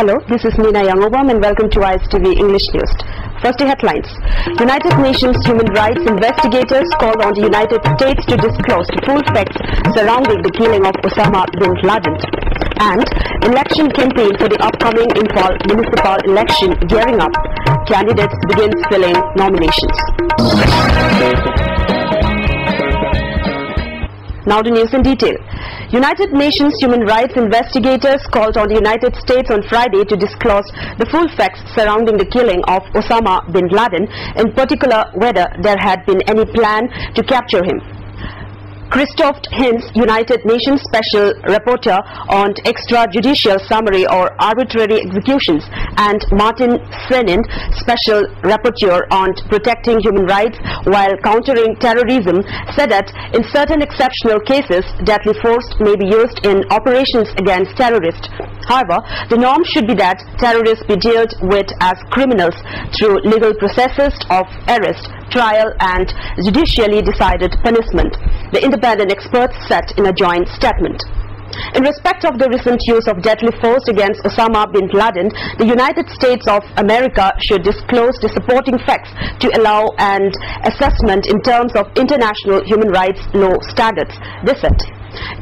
Hello, this is Meena Yangobam and welcome to ISTV English News. First, the headlines. United Nations human rights investigators called on the United States to disclose the full facts surrounding the killing of Osama bin Laden. And election campaign for the upcoming Imphal municipal election gearing up. Candidates begin filling nominations. Now the news in detail. United Nations human rights investigators called on the United States on Friday to disclose the full facts surrounding the killing of Osama bin Laden, in particular whether there had been any plan to capture him. Christoph Hinz, United Nations Special Rapporteur on Extrajudicial Summary or Arbitrary Executions, and Martin Senin, Special Rapporteur on Protecting Human Rights while Countering Terrorism, said that in certain exceptional cases, deadly force may be used in operations against terrorists. However, the norm should be that terrorists be dealt with as criminals through legal processes of arrest, trial and judicially decided punishment, the independent experts said in a joint statement. In respect of the recent use of deadly force against Osama bin Laden, the United States of America should disclose the supporting facts to allow an assessment in terms of international human rights law standards, they said.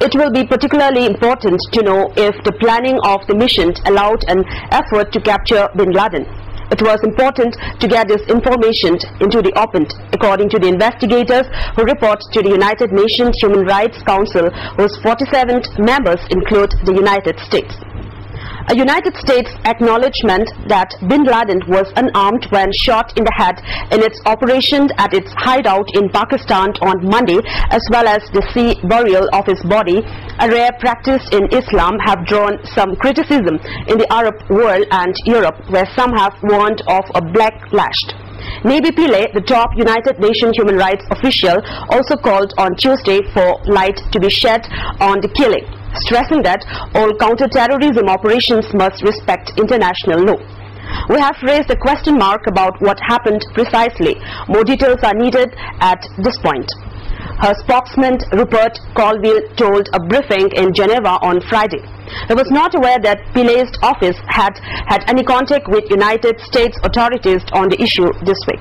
It will be particularly important to know if the planning of the mission allowed an effort to capture bin Laden. It was important to get this information into the open, according to the investigators who report to the United Nations Human Rights Council, whose 47 members include the United States. A United States acknowledgement that bin Laden was unarmed when shot in the head in its operation at its hideout in Pakistan on Monday, as well as the sea burial of his body, a rare practice in Islam, have drawn some criticism in the Arab world and Europe, where some have warned of a backlash. Nabi Pillay, the top United Nations human rights official, also called on Tuesday for light to be shed on the killing, stressing that all counter-terrorism operations must respect international law. We have raised a question mark about what happened precisely. More details are needed at this point. Her spokesman Rupert Colville told a briefing in Geneva on Friday. He was not aware that Pillay's office had any contact with United States authorities on the issue this week.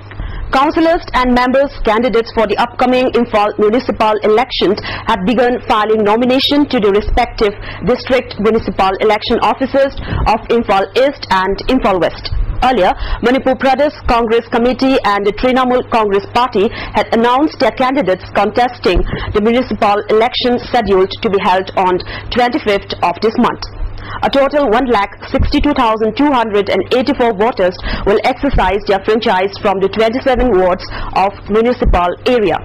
Councillors and members candidates for the upcoming Imphal municipal elections had begun filing nomination to the respective district municipal election offices of Imphal East and Imphal West. Earlier, Manipur Pradesh Congress Committee and the Trinamool Congress Party had announced their candidates contesting the municipal election scheduled to be held on 25th of this month. A total 1,62,284 voters will exercise their franchise from the 27 wards of municipal area.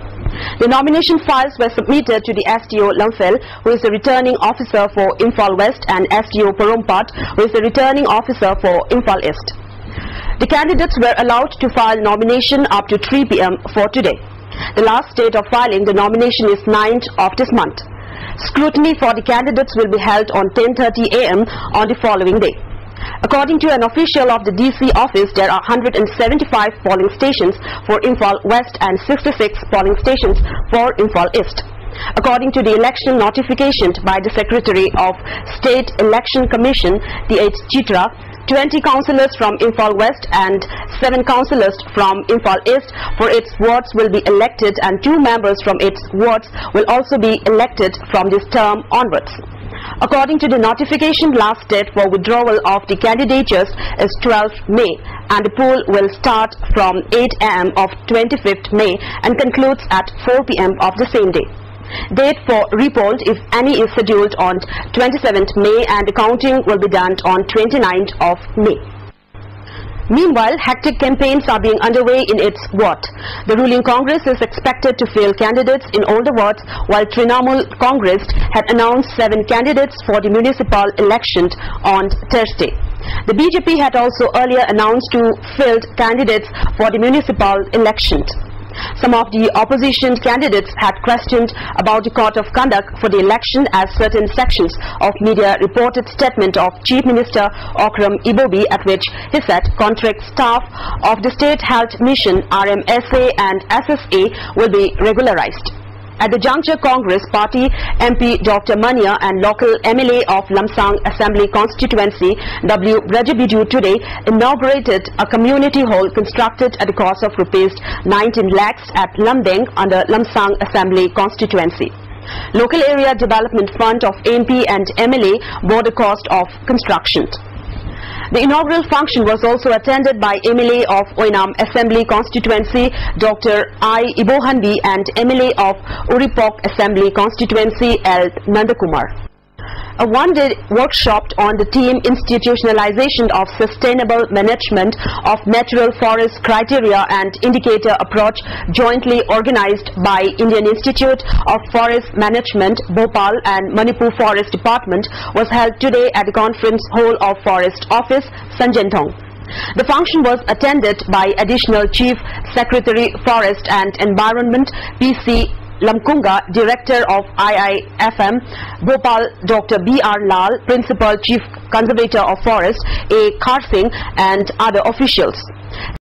The nomination files were submitted to the SDO Lamphel, who is the returning officer for Imphal West, and SDO Porompat, who is the returning officer for Imphal East. The candidates were allowed to file nomination up to 3 p.m. for today. The last date of filing the nomination is 9th of this month. Scrutiny for the candidates will be held on 10:30 a.m. on the following day. According to an official of the DC office, there are 175 polling stations for Imphal West and 66 polling stations for Imphal East. According to the election notification by the Secretary of State Election Commission, D.H. Chitra, 20 councillors from Imphal West and 7 councillors from Imphal East for its wards will be elected, and 2 members from its wards will also be elected from this term onwards. According to the notification, last date for withdrawal of the candidatures is 12th May, and the poll will start from 8 a.m. of 25th May and concludes at 4 p.m. of the same day. Date for repoll, if any, is scheduled on 27th May, and the counting will be done on 29th of May. Meanwhile, hectic campaigns are being underway in its ward. The ruling Congress is expected to field candidates in all the wards, while Trinamool Congress had announced 7 candidates for the municipal election on Thursday. The BJP had also earlier announced to field candidates for the municipal election. Some of the opposition candidates had questioned about the code of conduct for the election, as certain sections of media reported statement of Chief Minister Okram Ibobi, at which he said contract staff of the State Health Mission RMSA and SSA will be regularized. At the juncture, Congress Party MP Dr. Mania and local MLA of Lamsang Assembly Constituency W. Brajabidu today inaugurated a community hall constructed at the cost of rupees 19 lakhs at Lamdeng under Lamsang Assembly Constituency. Local Area Development Fund of MP and MLA bore the cost of construction. The inaugural function was also attended by MLA of Oinam Assembly Constituency Dr. I. Ibohanbi and MLA of Uripok Assembly Constituency L. Nandakumar. A one-day workshop on the theme Institutionalization of Sustainable Management of Natural Forest Criteria and Indicator Approach, jointly organized by Indian Institute of Forest Management, Bhopal and Manipur Forest Department, was held today at the Conference Hall of Forest Office, Sanjantong. The function was attended by Additional Chief Secretary Forest and Environment P.C. Lamkunga, Director of IIFM, Bhopal Dr. B.R. Lal, Principal Chief Conservator of Forest A. Kharsing and other officials.